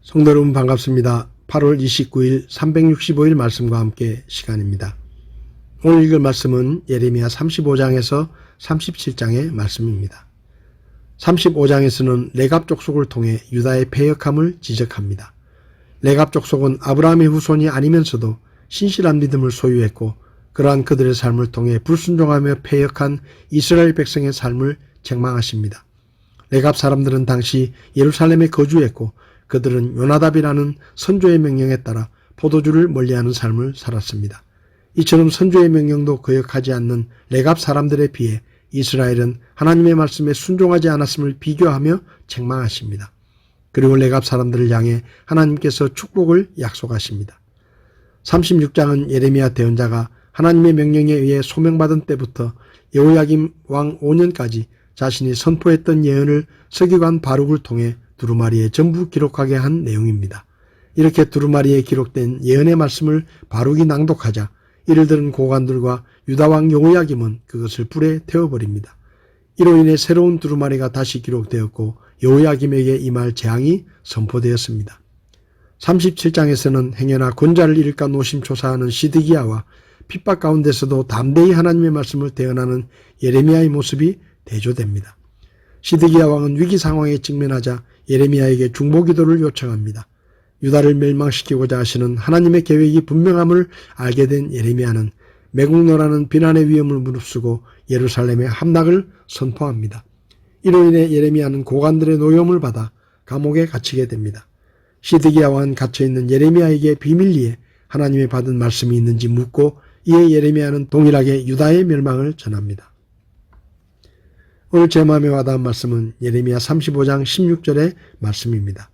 성도 여러분 반갑습니다. 8월 29일 365일 말씀과 함께 시간입니다. 오늘 읽을 말씀은 예레미야 35장에서 37장의 말씀입니다. 35장에서는 레갑 족속을 통해 유다의 패역함을 지적합니다. 레갑 족속은 아브라함의 후손이 아니면서도 신실한 믿음을 소유했고 그러한 그들의 삶을 통해 불순종하며 패역한 이스라엘 백성의 삶을 책망하십니다. 레갑 사람들은 당시 예루살렘에 거주했고 그들은 요나답이라는 선조의 명령에 따라 포도주를 멀리하는 삶을 살았습니다. 이처럼 선조의 명령도 거역하지 않는 레갑 사람들에 비해 이스라엘은 하나님의 말씀에 순종하지 않았음을 비교하며 책망하십니다. 그리고 레갑 사람들을 향해 하나님께서 축복을 약속하십니다. 36장은 예레미야 대언자가 하나님의 명령에 의해 소명받은 때부터 여호야김 왕 5년까지 자신이 선포했던 예언을 서기관 바룩을 통해 두루마리에 전부 기록하게 한 내용입니다. 이렇게 두루마리에 기록된 예언의 말씀을 바룩이 낭독하자 이를 들은 고관들과 유다왕 여호야김은 그것을 불에 태워버립니다. 이로 인해 새로운 두루마리가 다시 기록되었고 여호야김에게 임할 재앙이 선포되었습니다. 37장에서는 행여나 권좌를 잃을까 노심초사하는 시드기야와 핍박 가운데서도 담대히 하나님의 말씀을 대언하는 예레미야의 모습이 대조됩니다. 시드기야 왕은 위기 상황에 직면하자 예레미야에게 중보기도를 요청합니다. 유다를 멸망시키고자 하시는 하나님의 계획이 분명함을 알게 된 예레미야는 매국노라는 비난의 위험을 무릅쓰고 예루살렘의 함락을 선포합니다. 이로 인해 예레미야는 고관들의 노여움을 받아 감옥에 갇히게 됩니다. 시드기야 왕은 갇혀있는 예레미야에게 비밀리에 하나님의 받은 말씀이 있는지 묻고 이에 예레미야는 동일하게 유다의 멸망을 전합니다. 오늘 제 마음에 와닿은 말씀은 예레미야 35장 16절의 말씀입니다.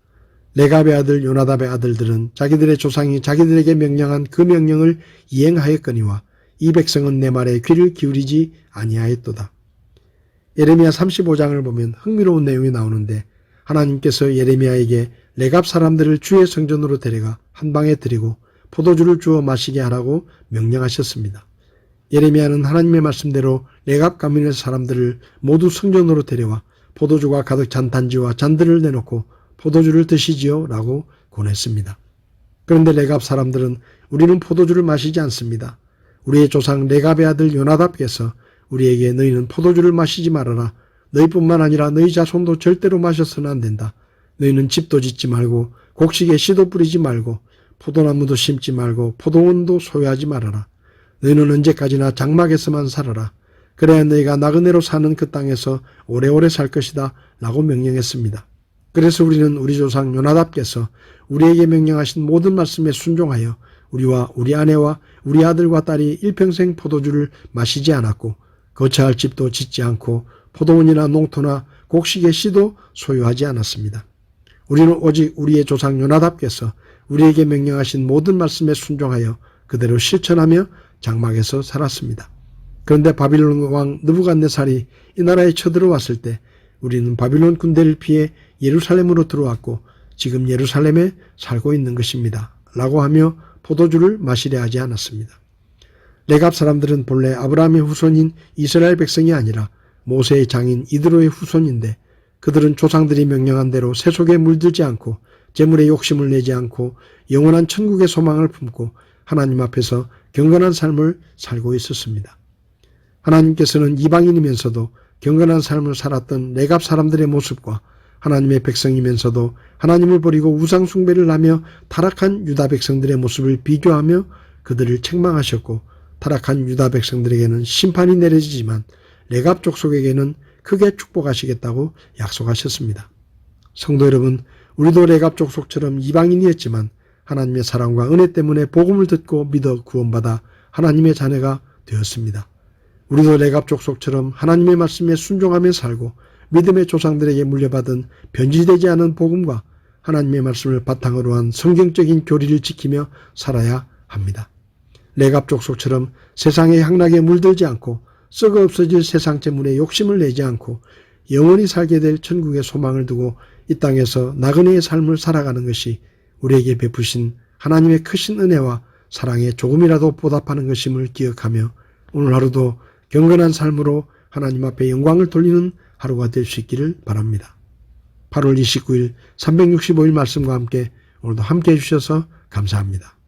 레갑의 아들 요나답의 아들들은 자기들의 조상이 자기들에게 명령한 그 명령을 이행하였거니와 이 백성은 내 말에 귀를 기울이지 아니하였도다. 예레미야 35장을 보면 흥미로운 내용이 나오는데 하나님께서 예레미야에게 레갑 사람들을 주의 성전으로 데려가 한 방에 들이고 포도주를 주어 마시게 하라고 명령하셨습니다. 예레미야는 하나님의 말씀대로 레갑 가문의 사람들을 모두 성전으로 데려와 포도주가 가득 찬 단지와 잔들을 내놓고 포도주를 드시지요 라고 권했습니다. 그런데 레갑 사람들은 우리는 포도주를 마시지 않습니다. 우리의 조상 레갑의 아들 요나답께서 우리에게 너희는 포도주를 마시지 말아라. 너희뿐만 아니라 너희 자손도 절대로 마셔서는 안 된다. 너희는 집도 짓지 말고 곡식에 씨도 뿌리지 말고 포도나무도 심지 말고 포도원도 소유하지 말아라. 너희는 언제까지나 장막에서만 살아라. 그래야 너희가 나그네로 사는 그 땅에서 오래오래 살 것이다 라고 명령했습니다. 그래서 우리는 우리 조상 요나답께서 우리에게 명령하신 모든 말씀에 순종하여 우리와 우리 아내와 우리 아들과 딸이 일평생 포도주를 마시지 않았고 거처할 집도 짓지 않고 포도원이나 농토나 곡식의 씨도 소유하지 않았습니다. 우리는 오직 우리의 조상 요나답께서 우리에게 명령하신 모든 말씀에 순종하여 그대로 실천하며 장막에서 살았습니다. 그런데 바빌론 왕 느부갓네살이 이 나라에 쳐들어왔을 때 우리는 바빌론 군대를 피해 예루살렘으로 들어왔고 지금 예루살렘에 살고 있는 것입니다. 라고 하며 포도주를 마시려 하지 않았습니다. 레갑 사람들은 본래 아브라함의 후손인 이스라엘 백성이 아니라 모세의 장인 이드로의 후손인데 그들은 조상들이 명령한 대로 세속에 물들지 않고 재물에 욕심을 내지 않고 영원한 천국의 소망을 품고 하나님 앞에서 경건한 삶을 살고 있었습니다. 하나님께서는 이방인이면서도 경건한 삶을 살았던 레갑 사람들의 모습과 하나님의 백성이면서도 하나님을 버리고 우상 숭배를 하며 타락한 유다 백성들의 모습을 비교하며 그들을 책망하셨고 타락한 유다 백성들에게는 심판이 내려지지만 레갑 족속에게는 크게 축복하시겠다고 약속하셨습니다. 성도 여러분, 우리도 레갑 족속처럼 이방인이었지만 하나님의 사랑과 은혜 때문에 복음을 듣고 믿어 구원받아 하나님의 자녀가 되었습니다. 우리도 레갑 족속처럼 하나님의 말씀에 순종하며 살고 믿음의 조상들에게 물려받은 변질되지 않은 복음과 하나님의 말씀을 바탕으로 한 성경적인 교리를 지키며 살아야 합니다. 레갑 족속처럼 세상의 향락에 물들지 않고 썩어 없어질 세상 재물에 욕심을 내지 않고 영원히 살게 될 천국의 소망을 두고 이 땅에서 나그네의 삶을 살아가는 것이 우리에게 베푸신 하나님의 크신 은혜와 사랑에 조금이라도 보답하는 것임을 기억하며 오늘 하루도 경건한 삶으로 하나님 앞에 영광을 돌리는 하루가 될 수 있기를 바랍니다. 8월 29일 365일 말씀과 함께 오늘도 함께 해주셔서 감사합니다.